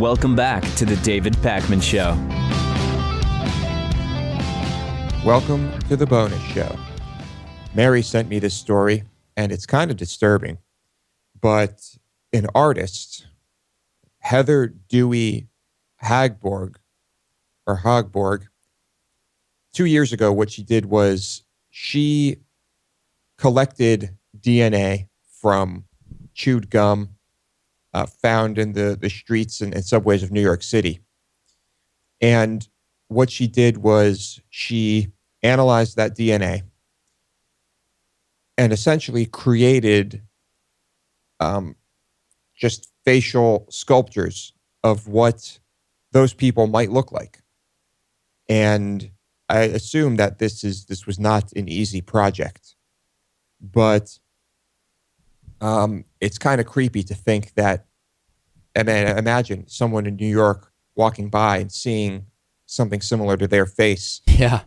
Welcome back to the David Pakman Show. Welcome to the bonus show. Mary sent me this story, and it's kind of disturbing, but an artist, Heather Dewey Hagborg, 2 years ago, what she did was she collected DNA from chewed gum found in the streets and subways of New York City. And what she did was she analyzed that DNA and essentially created just facial sculptures of what those people might look like. And I assume that this was not an easy project, but it's kind of creepy to think that, and then imagine someone in New York walking by and seeing something similar to their face. Yeah.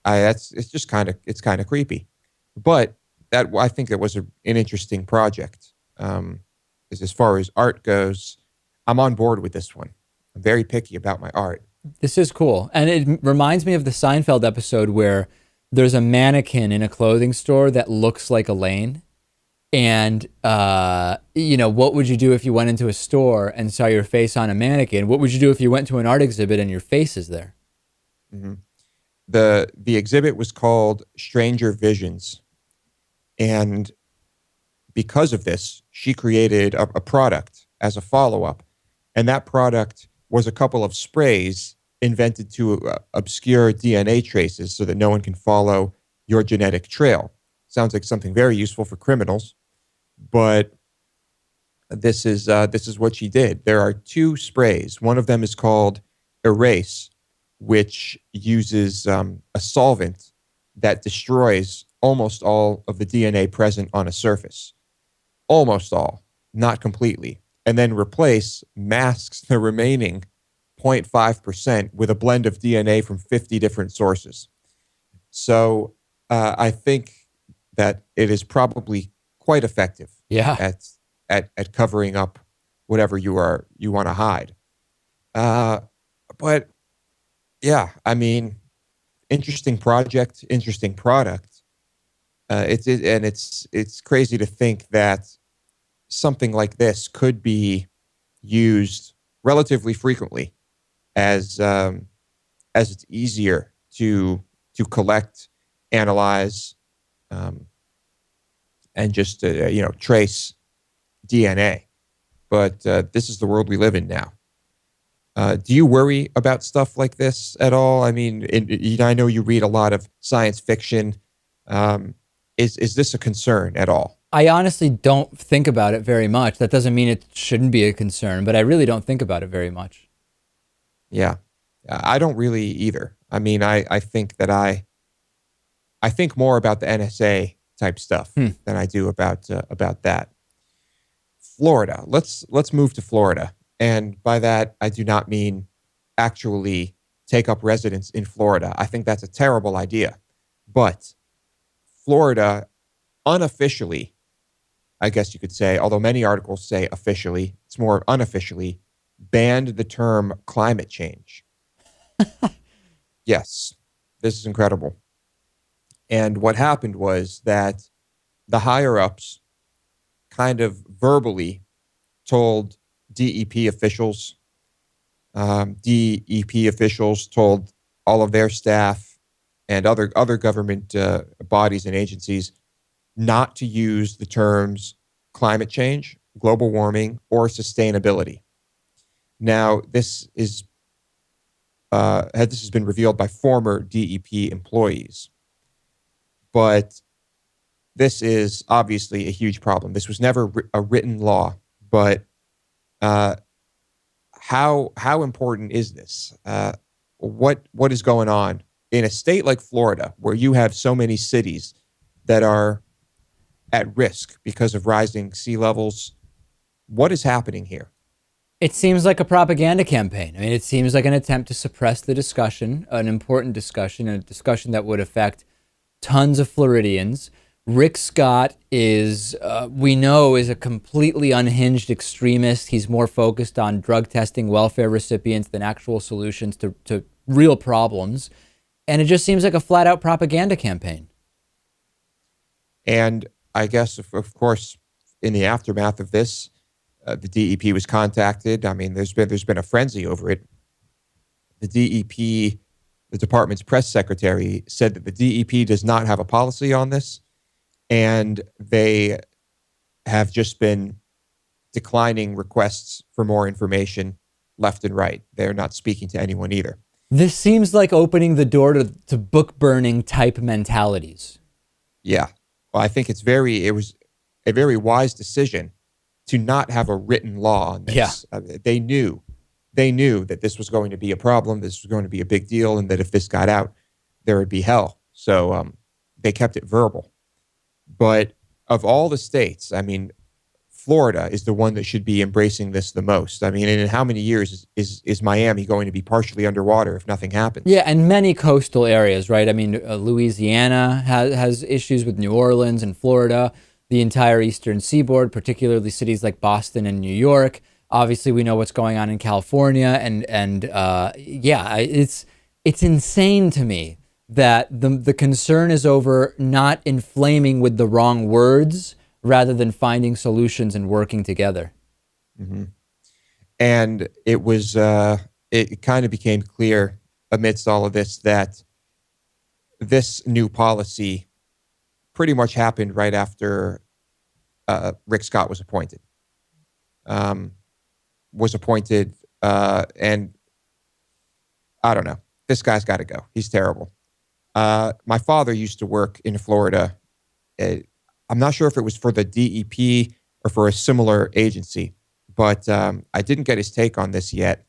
It's kind of creepy, but I think it was an interesting project. As far as art goes, I'm on board with this one. I'm very picky about my art. This is cool. And it reminds me of the Seinfeld episode where there's a mannequin in a clothing store that looks like Elaine. And, what would you do if you went into a store and saw your face on a mannequin? What would you do if you went to an art exhibit and your face is there? Mm-hmm. The exhibit was called Stranger Visions. And because of this, she created a product as a follow-up. And that product was a couple of sprays invented to obscure DNA traces so that no one can follow your genetic trail. Sounds like something very useful for criminals, but this is what she did. There are two sprays. One of them is called Erase, which uses a solvent that destroys almost all of the DNA present on a surface. Almost all, not completely. And then Replace masks the remaining 0.5% with a blend of DNA from 50 different sources. So I think that it is probably quite effective at covering up whatever you want to hide. But yeah, I mean, interesting project, interesting product. It's crazy to think that something like this could be used relatively frequently as it's easier to collect, analyze, and just trace DNA. But this is the world we live in now. Do you worry about stuff like this at all? I mean, I know you read a lot of science fiction. Is this a concern at all? I honestly don't think about it very much. That doesn't mean it shouldn't be a concern, but I really don't think about it very much. Yeah, I don't really either. I mean, I think that I think more about the NSA type stuff than I do about that. Florida. Let's move to Florida. And by that, I do not mean actually take up residence in Florida. I think that's a terrible idea. But Florida unofficially, I guess you could say, although many articles say officially, it's more unofficially, banned the term climate change. Yes, this is incredible. And what happened was that the higher-ups kind of verbally told DEP officials, told all of their staff and other government bodies and agencies not to use the terms climate change, global warming, or sustainability. Now, this has been revealed by former DEP employees, but this is obviously a huge problem. This was never a written law, but how important is this? What is going on in a state like Florida, where you have so many cities that are at risk because of rising sea levels? What is happening here? It seems like a propaganda campaign. I mean, it seems like an attempt to suppress the discussion, an important discussion, a discussion that would affect tons of Floridians, Rick Scott is, we know, is a completely unhinged extremist. He's more focused on drug testing welfare recipients than actual solutions to real problems. And it just seems like a flat out propaganda campaign. And I guess, of course, in the aftermath of this, the DEP was contacted. I mean, there's been a frenzy over it. The DEP, the department's press secretary, said that the DEP does not have a policy on this, and they have just been declining requests for more information left and right. They're not speaking to anyone either. This seems like opening the door to book burning type mentalities. Yeah. Well, I think it was a very wise decision to not have a written law on this. Yeah. They knew that this was going to be a problem, this was going to be a big deal, and that if this got out, there would be hell. So they kept it verbal. But of all the states, I mean, Florida is the one that should be embracing this the most. I mean, and in how many years is Miami going to be partially underwater if nothing happens? Yeah, and many coastal areas, right? I mean, Louisiana has issues with New Orleans and Florida, the entire eastern seaboard, particularly cities like Boston and New York. Obviously, we know what's going on in California, and yeah, it's insane to me that the concern is over not inflaming with the wrong words rather than finding solutions and working together. Mm-hmm. And it was it kind of became clear amidst all of this that this new policy pretty much happened right after Rick Scott was appointed. And I don't know. This guy's got to go. He's terrible. My father used to work in Florida. I'm not sure if it was for the DEP or for a similar agency, but I didn't get his take on this yet.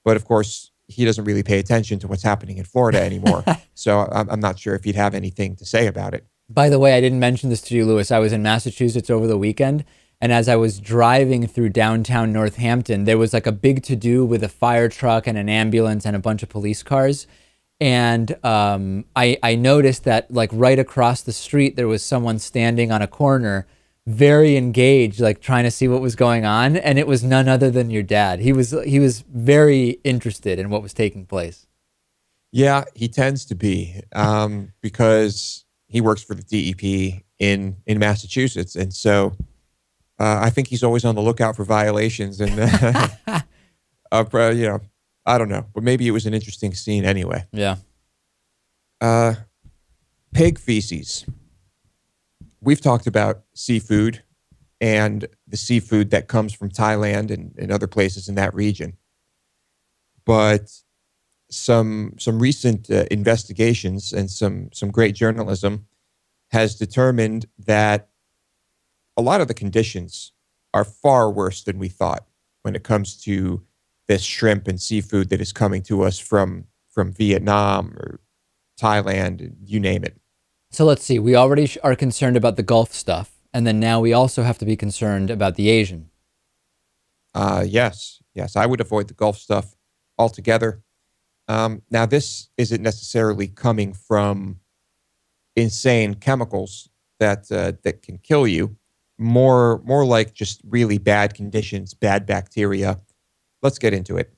But of course, he doesn't really pay attention to what's happening in Florida anymore. So I'm not sure if he'd have anything to say about it. By the way, I didn't mention this to you, Lewis. I was in Massachusetts over the weekend, and as I was driving through downtown Northampton, there was like a big to-do with a fire truck and an ambulance and a bunch of police cars. And I noticed that like right across the street, there was someone standing on a corner, very engaged, like trying to see what was going on. And it was none other than your dad. He was very interested in what was taking place. Yeah, he tends to be because he works for the DEP in Massachusetts. And so I think he's always on the lookout for violations. And, you know, I don't know, but maybe it was an interesting scene anyway. Yeah. Pig feces. We've talked about seafood and the seafood that comes from Thailand and other places in that region. But some recent investigations and some great journalism has determined that a lot of the conditions are far worse than we thought when it comes to this shrimp and seafood that is coming to us from Vietnam or Thailand, you name it. So let's see. We already are concerned about the Gulf stuff, and then now we also have to be concerned about the Asian. Yes. I would avoid the Gulf stuff altogether. Now, this isn't necessarily coming from insane chemicals that can kill you. More like just really bad conditions, bad bacteria. Let's get into it.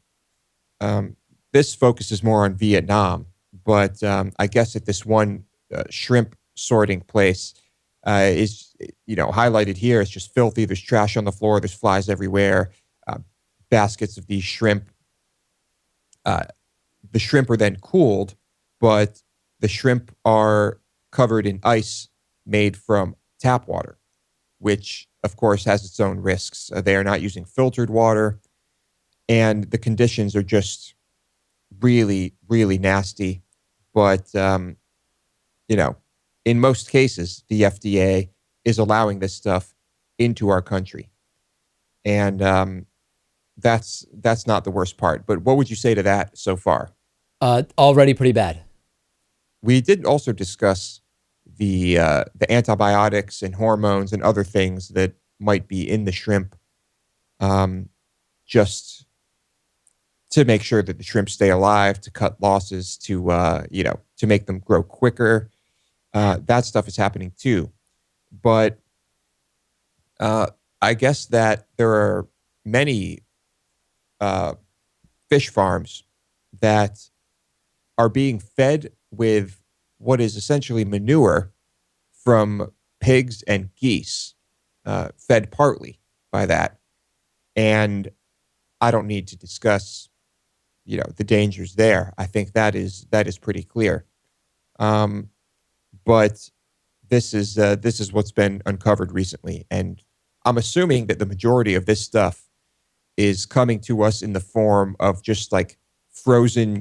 This focuses more on Vietnam, but I guess at this one shrimp sorting place is, highlighted here. It's just filthy. There's trash on the floor. There's flies everywhere. Baskets of these shrimp. The shrimp are then cooled, but the shrimp are covered in ice made from tap water, which of course has its own risks. They are not using filtered water, and the conditions are just really, really nasty. But, in most cases, the FDA is allowing this stuff into our country. And that's not the worst part. But what would you say to that so far? Already pretty bad. We did also discuss the antibiotics and hormones and other things that might be in the shrimp, just to make sure that the shrimp stay alive, to cut losses, to make them grow quicker. That stuff is happening too. but I guess that there are many fish farms that are being fed with what is essentially manure from pigs and geese, fed partly by that. And I don't need to discuss, the dangers there. I think that is pretty clear. But this is what's been uncovered recently, and I'm assuming that the majority of this stuff is coming to us in the form of just like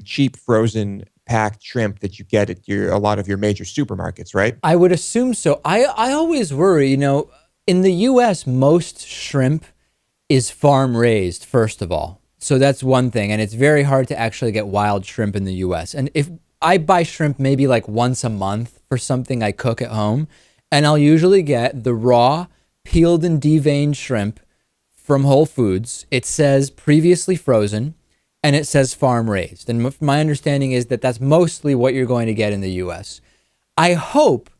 cheap frozen packed shrimp that you get at a lot of your major supermarkets, right? I would assume so. I always worry, in the US, most shrimp is farm raised, first of all. So that's one thing. And it's very hard to actually get wild shrimp in the US. And if I buy shrimp maybe like once a month for something I cook at home, and I'll usually get the raw, peeled and deveined shrimp from Whole Foods. It says previously frozen, and it says farm raised. And my understanding is that that's mostly what you're going to get in the US. I hope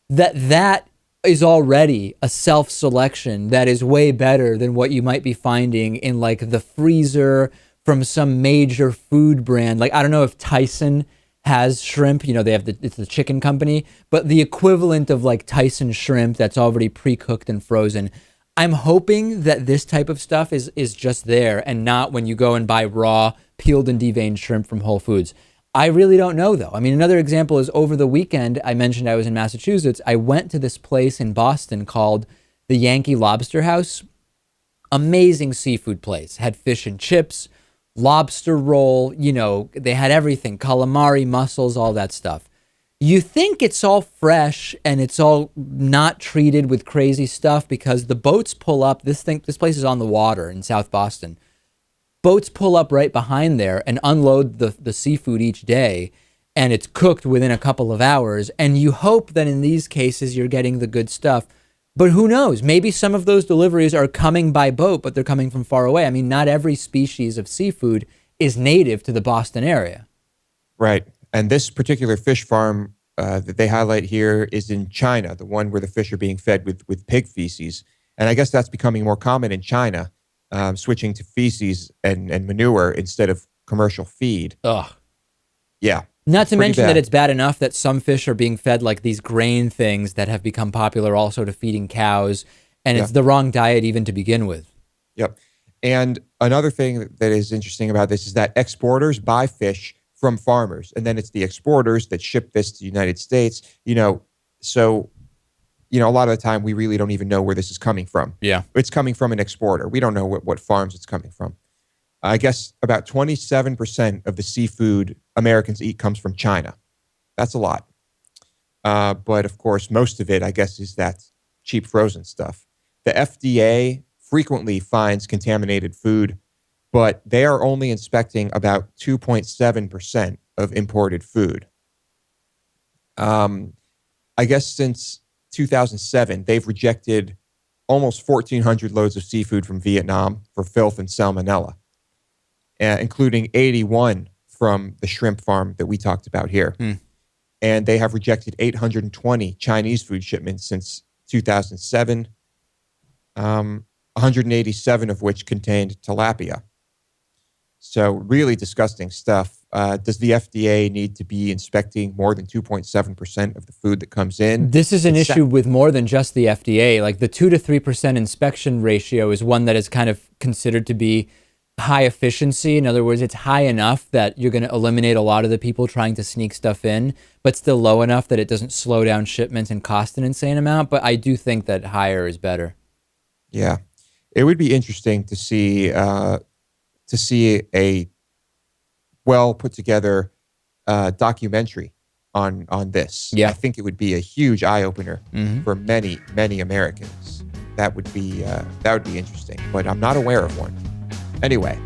that is already a self-selection that is way better than what you might be finding in like the freezer from some major food brand. Like, I don't know if Tyson has shrimp, they have it's the chicken company, but the equivalent of like Tyson shrimp that's already pre-cooked and frozen. I'm hoping that this type of stuff is just there and not when you go and buy raw, peeled and deveined shrimp from Whole Foods. I really don't know, though. I mean, another example is over the weekend, I mentioned I was in Massachusetts. I went to this place in Boston called the Yankee Lobster House. Amazing seafood place. Had fish and chips, lobster roll, they had everything, calamari, mussels, all that stuff. You think it's all fresh and it's all not treated with crazy stuff because the boats pull up. This place is on the water in South Boston. Boats pull up right behind there and unload the seafood each day, and it's cooked within a couple of hours. And you hope that in these cases you're getting the good stuff. But who knows? Maybe some of those deliveries are coming by boat, but they're coming from far away. I mean, not every species of seafood is native to the Boston area. Right. And this particular fish farm that they highlight here is in China, the one where the fish are being fed with pig feces. And I guess that's becoming more common in China, switching to feces and manure instead of commercial feed. Ugh. Yeah. Not to mention bad. that it's bad enough that some fish are being fed like these grain things that have become popular also to feeding cows. And it's the wrong diet even to begin with. Yep. And another thing that is interesting about this is that exporters buy fish from farmers, and then it's the exporters that ship this to the United States. So, a lot of the time we really don't even know where this is coming from. Yeah. It's coming from an exporter. We don't know what farms it's coming from. I guess about 27% of the seafood Americans eat comes from China. That's a lot. But of course, most of it, I guess, is that cheap frozen stuff. The FDA frequently finds contaminated food, but they are only inspecting about 2.7% of imported food. I guess since 2007, they've rejected almost 1,400 loads of seafood from Vietnam for filth and salmonella, including 81 from the shrimp farm that we talked about here. And they have rejected 820 Chinese food shipments since 2007, 187 of which contained tilapia. So really disgusting stuff. Does the FDA need to be inspecting more than 2.7% of the food that comes in? This is an issue with more than just the FDA. Like the 2 to 3% inspection ratio is one that is kind of considered to be high efficiency. In other words, it's high enough that you're going to eliminate a lot of the people trying to sneak stuff in, but still low enough that it doesn't slow down shipments and cost an insane amount. But I do think that higher is better. Yeah. It would be interesting to see a well put together documentary on this. Yeah. I think it would be a huge eye opener for many Americans. That would be interesting, but I'm not aware of one. Anyway,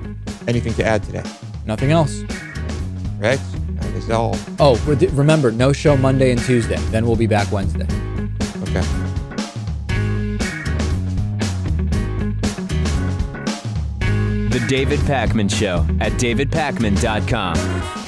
anything to add today? Nothing else. Right? That is all. Oh, remember, no show Monday and Tuesday. Then we'll be back Wednesday. Okay. The David Pakman Show at davidpakman.com.